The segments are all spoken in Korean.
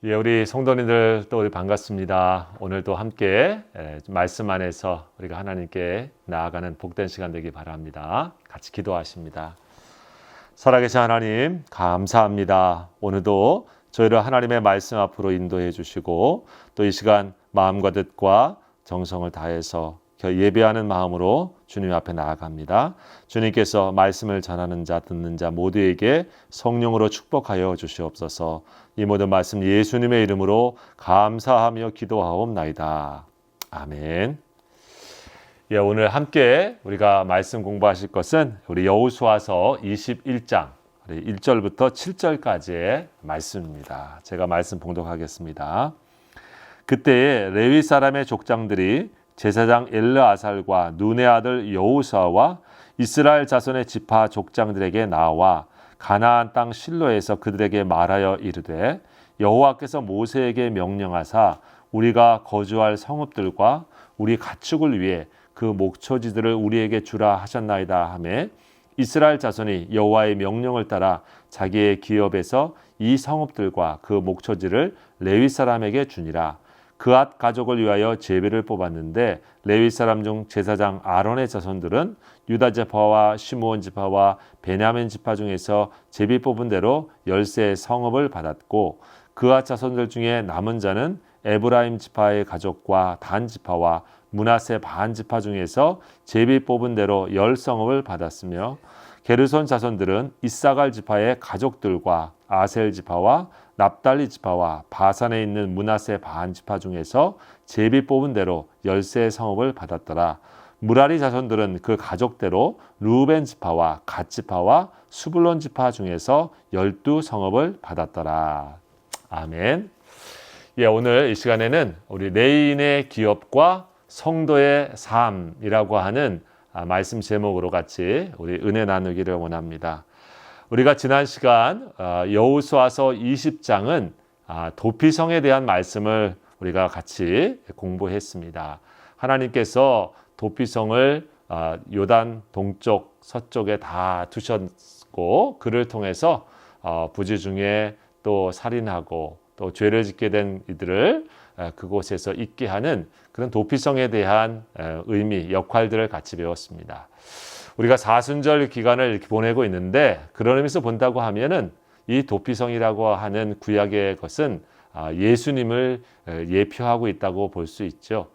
예, 우리 성도님들 또 우리 반갑습니다. 오늘도 함께 말씀 안에서 우리가 하나님께 나아가는 복된 시간 되기 바랍니다. 같이 기도하십니다. 살아계신 하나님 감사합니다. 오늘도 저희를 하나님의 말씀 앞으로 인도해 주시고 또 이 시간 마음과 뜻과 정성을 다해서 예배하는 마음으로 주님 앞에 나아갑니다. 주님께서 말씀을 전하는 자 듣는 자 모두에게 성령으로 축복하여 주시옵소서. 이 모든 말씀 예수님의 이름으로 감사하며 기도하옵나이다. 아멘. 예, 오늘 함께 우리가 말씀 공부하실 것은 우리 여호수아서 21장 1절부터 7절까지의 말씀입니다. 제가 말씀 봉독하겠습니다. 그때에 레위 사람의 족장들이 제사장 엘르아살과 눈의 아들 여호수아와 이스라엘 자손의 지파 족장들에게 나와 가나안 땅 실로에서 그들에게 말하여 이르되 여호와께서 모세에게 명령하사 우리가 거주할 성읍들과 우리 가축을 위해 그 목초지들을 우리에게 주라 하셨나이다 하매 이스라엘 자손이 여호와의 명령을 따라 자기의 기업에서 이 성읍들과 그 목초지를 레위 사람에게 주니라. 그앗 가족을 위하여 제비를 뽑았는데 레위 사람 중 제사장 아론의 자손들은 유다 지파와 시므온 지파와 베냐민 지파 중에서 제비 뽑은 대로 10세 성읍을 받았고 그앗 자손들 중에 남은 자는 에브라임 지파의 가족과 단 지파와 므낫세 반 지파 중에서 제비 뽑은 대로 10성읍을 받았으며 게르손 자손들은 이사갈 지파의 가족들과 아셀 지파와 납달리 지파와 바산에 있는 므낫세 반 지파 중에서 제비 뽑은 대로 10세 성읍을 받았더라. 무라리 자손들은 그 가족대로 루벤 지파와 갓 지파와 수불론 지파 중에서 12성읍을 받았더라. 아멘. 예, 오늘 이 시간에는 우리 레위인의 기업과 성도의 삶이라고 하는 말씀 제목으로 같이 우리 은혜 나누기를 원합니다. 우리가 지난 시간 여호수아서 20장은 도피성에 대한 말씀을 우리가 같이 공부했습니다. 하나님께서 도피성을 요단 동쪽, 서쪽에 다 두셨고 그를 통해서 부지 중에 또 살인하고 또 죄를 짓게 된 이들을 그곳에서 있게 하는 그런 도피성에 대한 의미, 역할들을 같이 배웠습니다. 우리가 사순절 기간을 이렇게 보내고 있는데 그런 의미에서 본다고 하면은 이 도피성이라고 하는 구약의 것은 예수님을 예표하고 있다고 볼 수 있죠.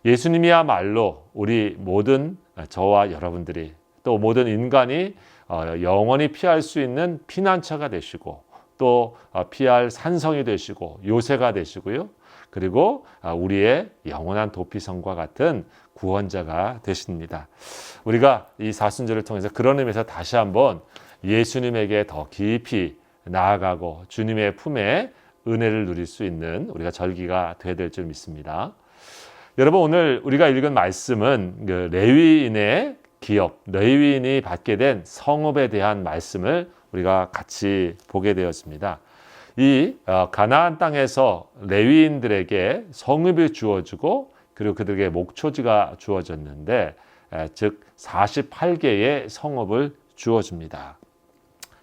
예수님이야말로 우리 모든 저와 여러분들이 또 모든 인간이 영원히 피할 수 있는 피난처가 되시고 또 피할 산성이 되시고 요새가 되시고요. 그리고 우리의 영원한 도피성과 같은 구원자가 되십니다. 우리가 이 사순절을 통해서 그런 의미에서 다시 한번 예수님에게 더 깊이 나아가고 주님의 품에 은혜를 누릴 수 있는 우리가 절기가 되어야 될 줄 믿습니다. 여러분 오늘 우리가 읽은 말씀은 그 레위인의 기업, 레위인이 받게 된 성읍에 대한 말씀을 우리가 같이 보게 되었습니다. 이 가나안 땅에서 레위인들에게 성읍이 주어지고 그리고 그들에게 목초지가 주어졌는데 즉 48개의 성읍을 주어줍니다.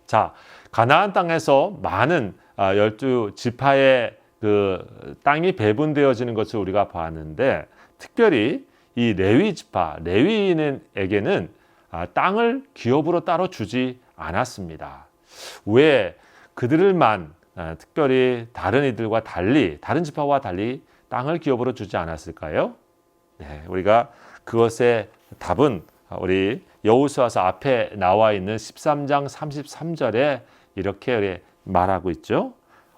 자, 가나안 땅에서 많은 12지파의 그 땅이 배분되어지는 것을 우리가 봤는데 특별히 이 레위 지파, 레위인에게는 땅을 기업으로 따로 주지 않았습니다. 왜 그들만 특별히 다른 이들과 달리 다른 지파와 달리 땅을 기업으로 주지 않았을까요? 네, 우리가 그것의 답은 우리 여호수아서 앞에 나와 있는 13장 33절에 이렇게 말하고 있죠.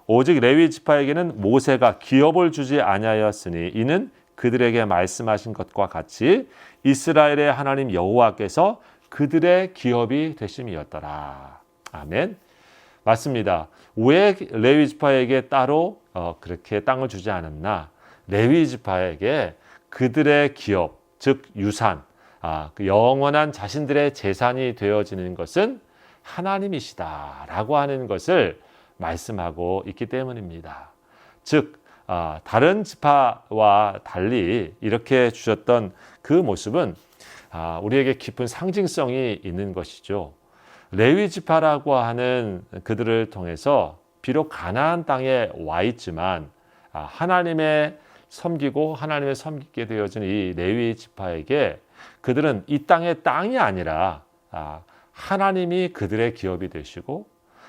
오직 레위 지파에게는 모세가 기업을 주지 아니하였으니 이는 그들에게 말씀하신 것과 같이 이스라엘의 하나님 여호와께서 그들의 기업이 되심이었더라. 아멘. 맞습니다. 왜 레위 지파에게 따로 그렇게 땅을 주지 않았나? 레위 지파에게 그들의 기업, 즉 유산, 그 영원한 자신들의 재산이 되어지는 것은 하나님이시다라고 하는 것을 말씀하고 있기 때문입니다. 즉 다른 지파와 달리 이렇게 주셨던 그 모습은 우리에게 깊은 상징성이 있는 것이죠. 레위 지파라고 하는 그들을 통해서 비록 가나안 땅에 와 있지만 하나님의 섬기고 하나님의 섬기게 되어진 이 레위 지파에게 그들은 이 땅의 땅이 아니라 하나님이 그들의 기업이 되시고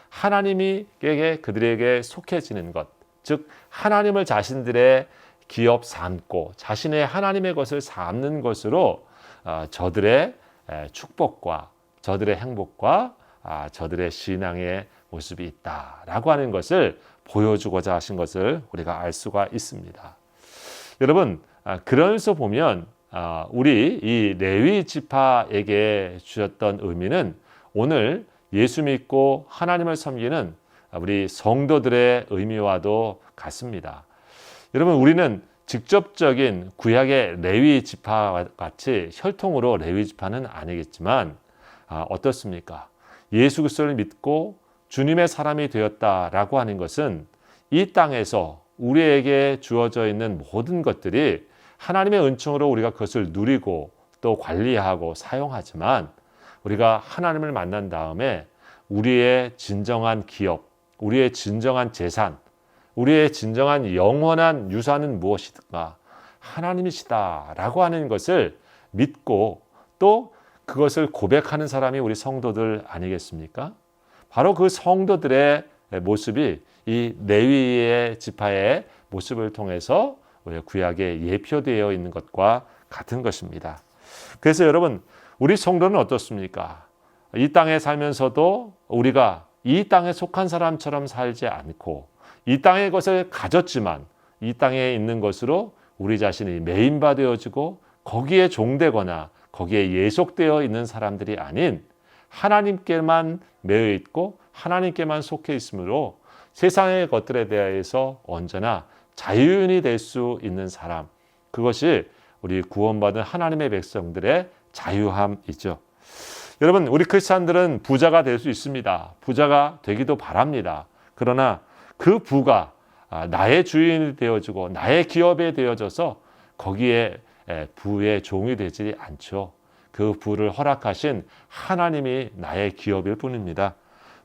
하나님에게 그들에게 속해지는 것, 즉 하나님을 자신들의 기업 삼고 자신의 하나님의 것을 삼는 것으로 저들의 축복과 저들의 행복과 저들의 신앙의 모습이 있다라고 하는 것을 보여주고자 하신 것을 우리가 알 수가 있습니다. 여러분, 그러면서 보면 우리 이 레위 지파에게 주셨던 의미는 오늘 예수 믿고 하나님을 섬기는 우리 성도들의 의미와도 같습니다. 여러분, 우리는 직접적인 구약의 레위 지파와 같이 혈통으로 레위 지파는 아니겠지만 어떻습니까? 예수 그리스도를 믿고 주님의 사람이 되었다라고 하는 것은 이 땅에서 우리에게 주어져 있는 모든 것들이 하나님의 은총으로 우리가 그것을 누리고 또 관리하고 사용하지만 우리가 하나님을 만난 다음에 우리의 진정한 기업, 우리의 진정한 재산, 우리의 진정한 영원한 유산은 무엇이든가 하나님이시다라고 하는 것을 믿고 또 그것을 고백하는 사람이 우리 성도들 아니겠습니까? 바로 그 성도들의 모습이 이 레위의 지파의 모습을 통해서 구약에 예표되어 있는 것과 같은 것입니다. 그래서 여러분, 우리 성도는 어떻습니까? 이 땅에 살면서도 우리가 이 땅에 속한 사람처럼 살지 않고 이 땅의 것을 가졌지만 이 땅에 있는 것으로 우리 자신이 매인바 되어지고 거기에 종되거나 거기에 예속되어 있는 사람들이 아닌 하나님께만 매여 있고 하나님께만 속해 있으므로 세상의 것들에 대해서 언제나 자유인이 될 수 있는 사람, 그것이 우리 구원받은 하나님의 백성들의 자유함이죠. 여러분, 우리 크리스찬들은 부자가 될 수 있습니다. 부자가 되기도 바랍니다. 그러나 그 부가 나의 주인이 되어지고 나의 기업에 되어져서 거기에 부의 종이 되지 않죠. 그 부를 허락하신 하나님이 나의 기업일 뿐입니다.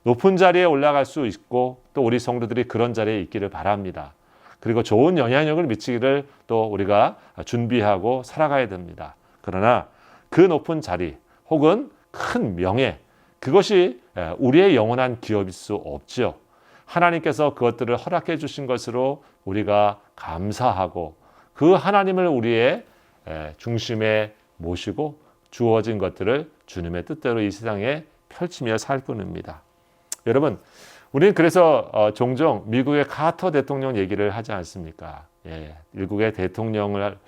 높은 자리에 올라갈 수 있고 또 우리 성도들이 그런 자리에 있기를 바랍니다. 그리고 좋은 영향력을 미치기를 또 우리가 준비하고 살아가야 됩니다. 그러나 그 높은 자리 혹은 큰 명예, 그것이 우리의 영원한 기업일 수 없지요. 하나님께서 그것들을 허락해 주신 것으로 우리가 감사하고 그 하나님을 우리의 중심에 모시고 주어진 것들을 주님의 뜻대로 이 세상에 펼치며 살 뿐입니다. 여러분, 우리는 그래서 종종 미국의 카터 대통령 얘기를 하지 않습니까? 미국의 대통령을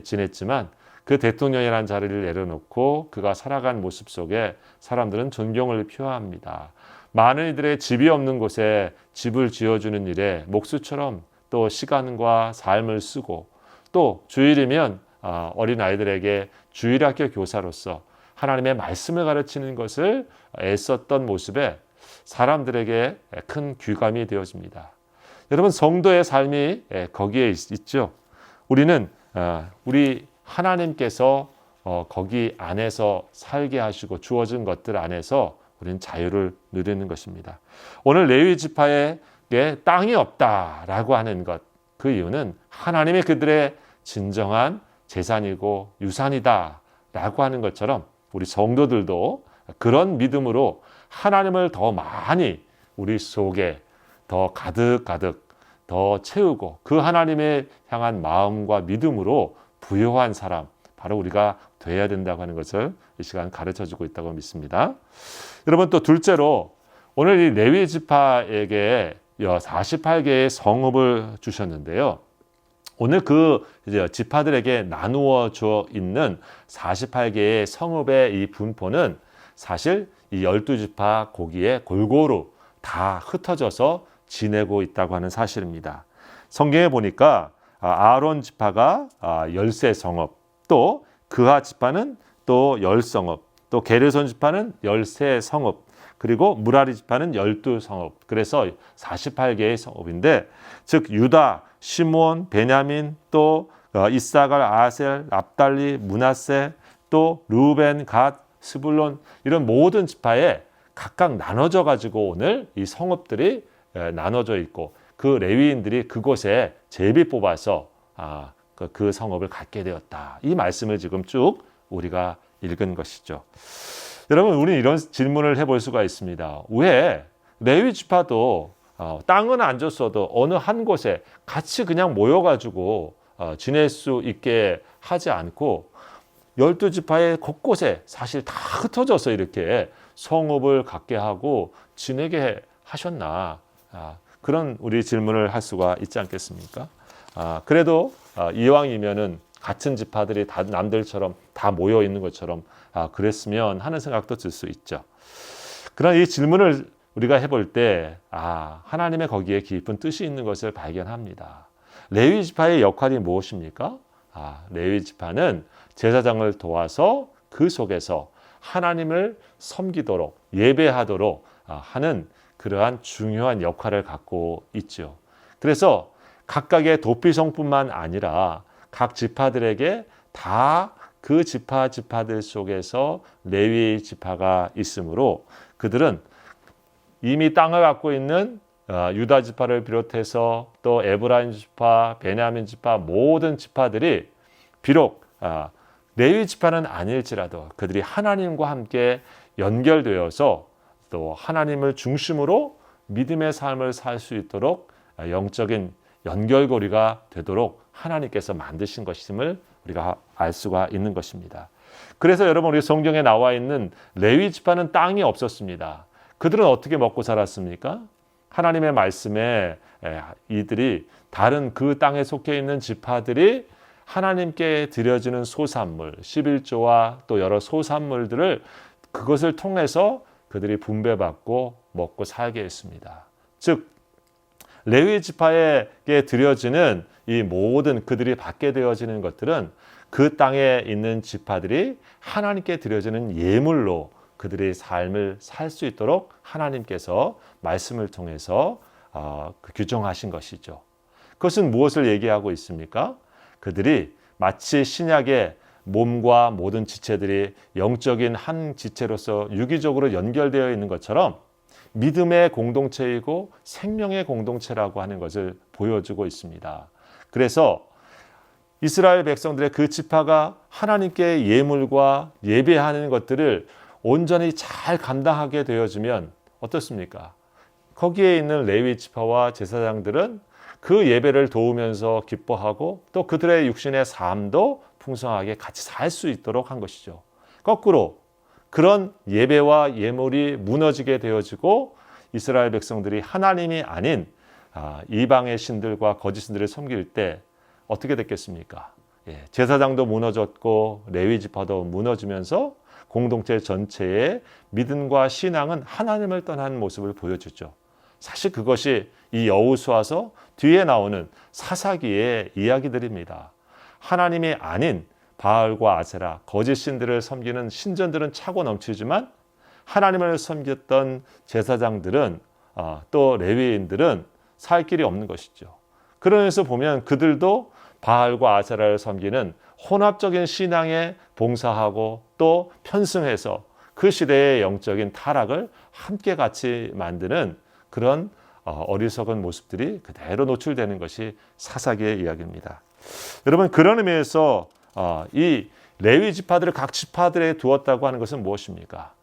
지냈지만 그 대통령이라는 자리를 내려놓고 그가 살아간 모습 속에 사람들은 존경을 표합니다. 많은 이들의 집이 없는 곳에 집을 지어주는 일에 목수처럼 또 시간과 삶을 쓰고 또 주일이면 어린아이들에게 주일학교 교사로서 하나님의 말씀을 가르치는 것을 애썼던 모습에 사람들에게 큰 귀감이 되어집니다. 여러분, 성도의 삶이 거기에 있죠. 우리는 우리 하나님께서 거기 안에서 살게 하시고 주어진 것들 안에서 우리는 자유를 누리는 것입니다. 오늘 레위 지파에게 땅이 없다라고 하는 것, 그 이유는 하나님이 그들의 진정한 재산이고 유산이다라고 하는 것처럼 우리 성도들도 그런 믿음으로 하나님을 더 많이 우리 속에 더 가득가득 더 채우고 그 하나님에 향한 마음과 믿음으로 부요한 사람, 바로 우리가 돼야 된다고 하는 것을 이 시간 가르쳐주고 있다고 믿습니다. 여러분, 또 둘째로 오늘 이 레위 지파에게 48개의 성읍을 주셨는데요. 오늘 그 지파들에게 나누어 져 있는 48개의 성읍의 이 분포는 사실 이 12지파 거기에 골고루 다 흩어져서 지내고 있다고 하는 사실입니다. 성경에 보니까 아론 지파가 13성읍, 또 그하 지파는 또 10성읍, 또 게르손 지파는 13성읍, 그리고 무라리 지파는 12성읍, 그래서 48개의 성읍인데, 즉 유다, 시므온, 베냐민, 또 이사갈, 아셀, 납달리, 므낫세, 또 르우벤, 갓, 스불론, 이런 모든 지파에 각각 나눠져 가지고 오늘 이 성읍들이 나눠져 있고 그 레위인들이 그곳에 제비 뽑아서 그 성읍을 갖게 되었다. 이 말씀을 지금 쭉 우리가 읽은 것이죠. 여러분, 우리는 이런 질문을 해볼 수가 있습니다. 왜 레위 지파도 땅은 안 줬어도 어느 한 곳에 같이 그냥 모여가지고 지낼 수 있게 하지 않고 12지파의 곳곳에 사실 다 흩어져서 이렇게 성읍을 갖게 하고 지내게 하셨나? 그런 우리 질문을 할 수가 있지 않겠습니까? 그래도 이왕이면은 같은 지파들이 다 남들처럼 다 모여 있는 것처럼 그랬으면 하는 생각도 들 수 있죠. 그러나 이 질문을 우리가 해볼 때 하나님의 거기에 깊은 뜻이 있는 것을 발견합니다. 레위 지파의 역할이 무엇입니까? 레위 지파는 제사장을 도와서 그 속에서 하나님을 섬기도록 예배하도록 하는 그러한 중요한 역할을 갖고 있죠. 그래서 각각의 도피성뿐만 아니라 각 지파들에게 다 그 지파들 속에서 레위 지파가 있으므로 그들은 이미 땅을 갖고 있는 유다 지파를 비롯해서 또 에브라임 지파, 베냐민 지파 모든 지파들이 비록 레위 지파는 아닐지라도 그들이 하나님과 함께 연결되어서 또 하나님을 중심으로 믿음의 삶을 살 수 있도록 영적인 연결고리가 되도록 하나님께서 만드신 것임을 우리가 알 수가 있는 것입니다. 그래서 여러분, 우리 성경에 나와 있는 레위 지파는 땅이 없었습니다. 그들은 어떻게 먹고 살았습니까? 하나님의 말씀에 이들이 다른 그 땅에 속해 있는 지파들이 하나님께 드려지는 소산물, 11조와 또 여러 소산물들을 그것을 통해서 그들이 분배받고 먹고 살게 했습니다. 즉 레위 지파에게 드려지는 이 모든 그들이 받게 되어지는 것들은 그 땅에 있는 지파들이 하나님께 드려지는 예물로 그들의 삶을 살 수 있도록 하나님께서 말씀을 통해서 규정하신 것이죠. 그것은 무엇을 얘기하고 있습니까? 그들이 마치 신약의 몸과 모든 지체들이 영적인 한 지체로서 유기적으로 연결되어 있는 것처럼 믿음의 공동체이고 생명의 공동체라고 하는 것을 보여주고 있습니다. 그래서 이스라엘 백성들의 그 지파가 하나님께 예물과 예배하는 것들을 온전히 잘 감당하게 되어지면 어떻습니까? 거기에 있는 레위 지파와 제사장들은 그 예배를 도우면서 기뻐하고 또 그들의 육신의 삶도 풍성하게 같이 살 수 있도록 한 것이죠. 거꾸로 그런 예배와 예물이 무너지게 되어지고 이스라엘 백성들이 하나님이 아닌 이방의 신들과 거짓 신들을 섬길 때 어떻게 됐겠습니까? 제사장도 무너졌고 레위 지파도 무너지면서 공동체 전체의 믿음과 신앙은 하나님을 떠난 모습을 보여주죠. 사실 그것이 이 여호수아서 뒤에 나오는 사사기의 이야기들입니다. 하나님이 아닌 바알과 아세라, 거짓 신들을 섬기는 신전들은 차고 넘치지만 하나님을 섬겼던 제사장들은 또 레위인들은 살 길이 없는 것이죠. 그러면서 보면 그들도 바알과 아세라를 섬기는 혼합적인 신앙에 봉사하고 또 편승해서 그 시대의 영적인 타락을 함께 같이 만드는 그런 어리석은 모습들이 그대로 노출되는 것이 사사기의 이야기입니다. 여러분, 그런 의미에서 이 레위 지파들을 각 지파들에 두었다고 하는 것은 무엇입니까?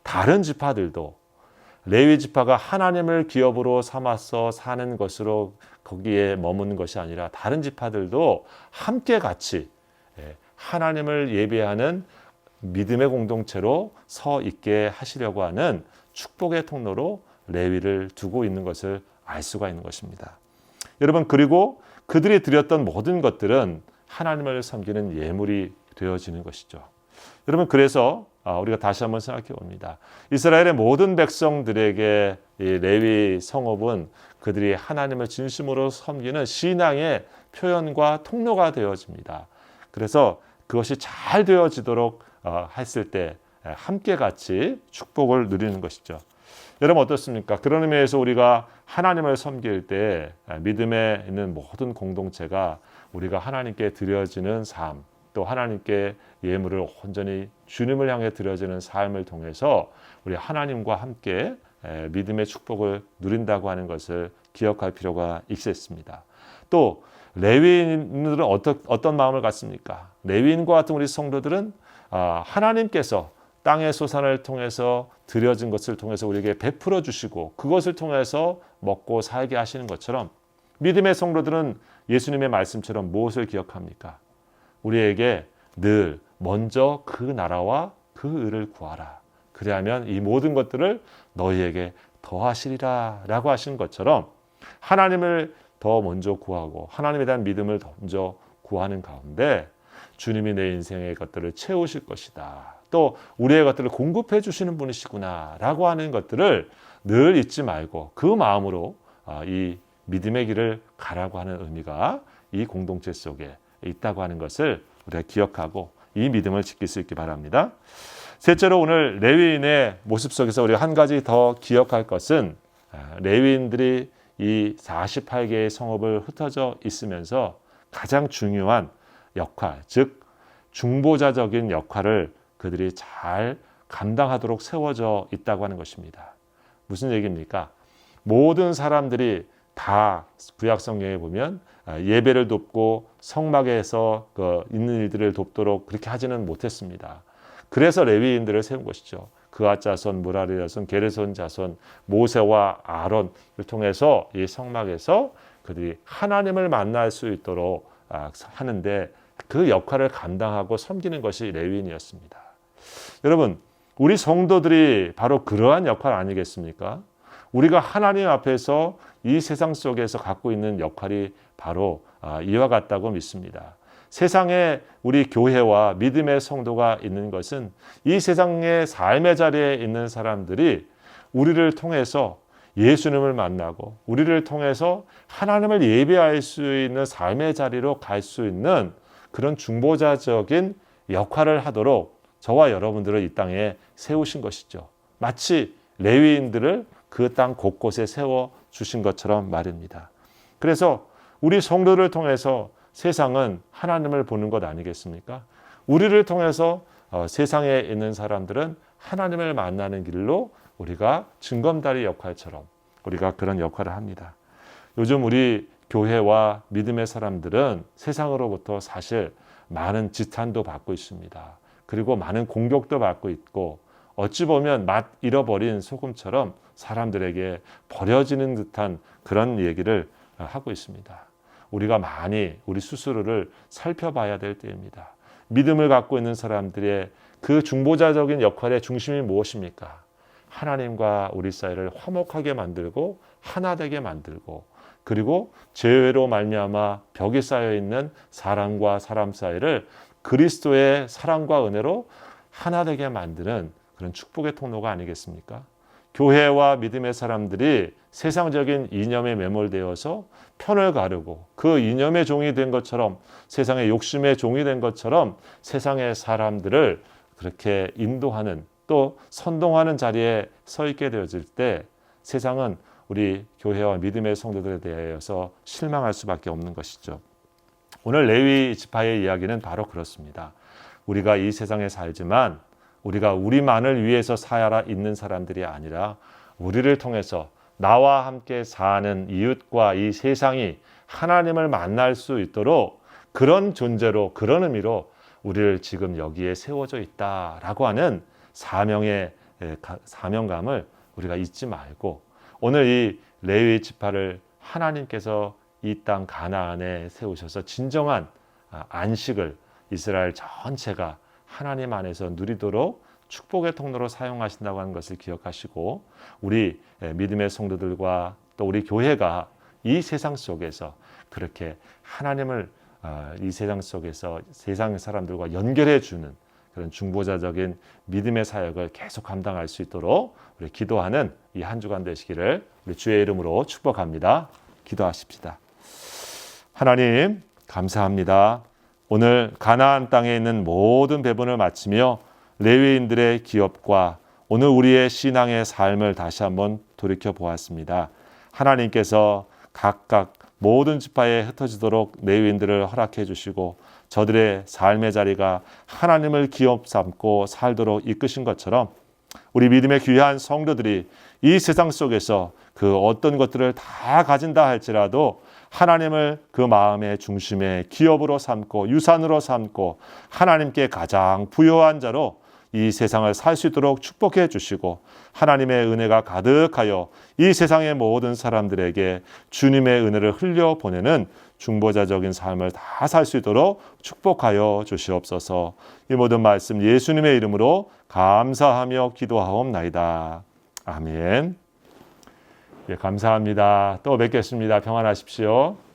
다른 지파들도 레위 지파가 하나님을 기업으로 삼아서 사는 것으로 거기에 머무는 것이 아니라 다른 지파들도 함께 같이 하나님을 예배하는 믿음의 공동체로 서 있게 하시려고 하는 축복의 통로로 레위를 두고 있는 것을 알 수가 있는 것입니다. 여러분, 그리고 그들이 드렸던 모든 것들은 하나님을 섬기는 예물이 되어지는 것이죠. 여러분, 그래서 우리가 다시 한번 생각해 봅니다. 이스라엘의 모든 백성들에게 이 레위 성읍은 그들이 하나님을 진심으로 섬기는 신앙의 표현과 통로가 되어집니다. 그래서 그것이 잘 되어지도록 했을 때 함께 같이 축복을 누리는 것이죠. 여러분, 어떻습니까? 그런 의미에서 우리가 하나님을 섬길 때 믿음에 있는 모든 공동체가 우리가 하나님께 드려지는 삶, 또 하나님께 예물을 온전히 주님을 향해 드려지는 삶을 통해서 우리 하나님과 함께 믿음의 축복을 누린다고 하는 것을 기억할 필요가 있겠습니다. 또 레위인들은 어떤 마음을 갖습니까? 레위인과 같은 우리 성도들은 하나님께서 땅의 소산을 통해서 드려진 것을 통해서 우리에게 베풀어 주시고 그것을 통해서 먹고 살게 하시는 것처럼 믿음의 성도들은 예수님의 말씀처럼 무엇을 기억합니까? 우리에게 늘 먼저 그 나라와 그 의를 구하라. 그리하면 이 모든 것들을 너희에게 더하시리라 라고 하신 것처럼 하나님을 더 먼저 구하고 하나님에 대한 믿음을 더 먼저 구하는 가운데 주님이 내 인생의 것들을 채우실 것이다. 또 우리의 것들을 공급해 주시는 분이시구나 라고 하는 것들을 늘 잊지 말고 그 마음으로 이 믿음의 길을 가라고 하는 의미가 이 공동체 속에 있다고 하는 것을 우리가 기억하고 이 믿음을 지킬 수 있기 바랍니다. 셋째로 오늘 레위인의 모습 속에서 우리가 한 가지 더 기억할 것은 레위인들이 이 48개의 성읍을 흩어져 있으면서 가장 중요한 역할, 즉 중보자적인 역할을 그들이 잘 감당하도록 세워져 있다고 하는 것입니다. 무슨 얘기입니까? 모든 사람들이 다 구약 성경에 보면 예배를 돕고 성막에서 있는 일들을 돕도록 그렇게 하지는 못했습니다. 그래서 레위인들을 세운 것이죠. 그앗 자손, 무라리 자손, 게르손 자손, 모세와 아론을 통해서 이 성막에서 그들이 하나님을 만날 수 있도록 하는데 그 역할을 감당하고 섬기는 것이 레위인이었습니다. 여러분, 우리 성도들이 바로 그러한 역할 아니겠습니까? 우리가 하나님 앞에서 이 세상 속에서 갖고 있는 역할이 바로 이와 같다고 믿습니다. 세상에 우리 교회와 믿음의 성도가 있는 것은 이 세상의 삶의 자리에 있는 사람들이 우리를 통해서 예수님을 만나고 우리를 통해서 하나님을 예배할 수 있는 삶의 자리로 갈 수 있는 그런 중보자적인 역할을 하도록 저와 여러분들을 이 땅에 세우신 것이죠. 마치 레위인들을 그 땅 곳곳에 세워주신 것처럼 말입니다. 그래서 우리 성도를 통해서 세상은 하나님을 보는 것 아니겠습니까? 우리를 통해서 세상에 있는 사람들은 하나님을 만나는 길로 우리가 징검다리 역할처럼 우리가 그런 역할을 합니다. 요즘 우리 교회와 믿음의 사람들은 세상으로부터 사실 많은 지탄도 받고 있습니다. 그리고 많은 공격도 받고 있고 어찌 보면 맛 잃어버린 소금처럼 사람들에게 버려지는 듯한 그런 얘기를 하고 있습니다. 우리가 많이 우리 스스로를 살펴봐야 될 때입니다. 믿음을 갖고 있는 사람들의 그 중보자적인 역할의 중심이 무엇입니까? 하나님과 우리 사이를 화목하게 만들고 하나 되게 만들고 그리고 죄로 말미암아 벽이 쌓여 있는 사람과 사람 사이를 그리스도의 사랑과 은혜로 하나 되게 만드는 그런 축복의 통로가 아니겠습니까? 교회와 믿음의 사람들이 세상적인 이념에 매몰되어서 편을 가르고 그 이념의 종이 된 것처럼 세상의 욕심의 종이 된 것처럼 세상의 사람들을 그렇게 인도하는 또 선동하는 자리에 서 있게 되어질 때 세상은 우리 교회와 믿음의 성도들에 대해서 실망할 수밖에 없는 것이죠. 오늘 레위 지파의 이야기는 바로 그렇습니다. 우리가 이 세상에 살지만 우리가 우리만을 위해서 살아 있는 사람들이 아니라 우리를 통해서 나와 함께 사는 이웃과 이 세상이 하나님을 만날 수 있도록 그런 존재로 그런 의미로 우리를 지금 여기에 세워져 있다라고 하는 사명감을 우리가 잊지 말고 오늘 이 레위 지파를 하나님께서 이 땅 가나안에 세우셔서 진정한 안식을 이스라엘 전체가 하나님 안에서 누리도록 축복의 통로로 사용하신다고 하는 것을 기억하시고 우리 믿음의 성도들과 또 우리 교회가 이 세상 속에서 그렇게 하나님을 이 세상 속에서 세상 사람들과 연결해 주는 그런 중보자적인 믿음의 사역을 계속 감당할 수 있도록 우리 기도하는 이 한 주간 되시기를 우리 주의 이름으로 축복합니다. 기도하십시다. 하나님 감사합니다. 오늘 가나안 땅에 있는 모든 배분을 마치며 레위인들의 기업과 오늘 우리의 신앙의 삶을 다시 한번 돌이켜 보았습니다. 하나님께서 각각 모든 지파에 흩어지도록 레위인들을 허락해 주시고 저들의 삶의 자리가 하나님을 기업 삼고 살도록 이끄신 것처럼 우리 믿음의 귀한 성도들이 이 세상 속에서 그 어떤 것들을 다 가진다 할지라도 하나님을 그 마음의 중심에 기업으로 삼고 유산으로 삼고 하나님께 가장 부요한 자로 이 세상을 살 수 있도록 축복해 주시고 하나님의 은혜가 가득하여 이 세상의 모든 사람들에게 주님의 은혜를 흘려보내는 중보자적인 삶을 다 살 수 있도록 축복하여 주시옵소서. 이 모든 말씀 예수님의 이름으로 감사하며 기도하옵나이다. 아멘. 예, 감사합니다. 또 뵙겠습니다. 평안하십시오.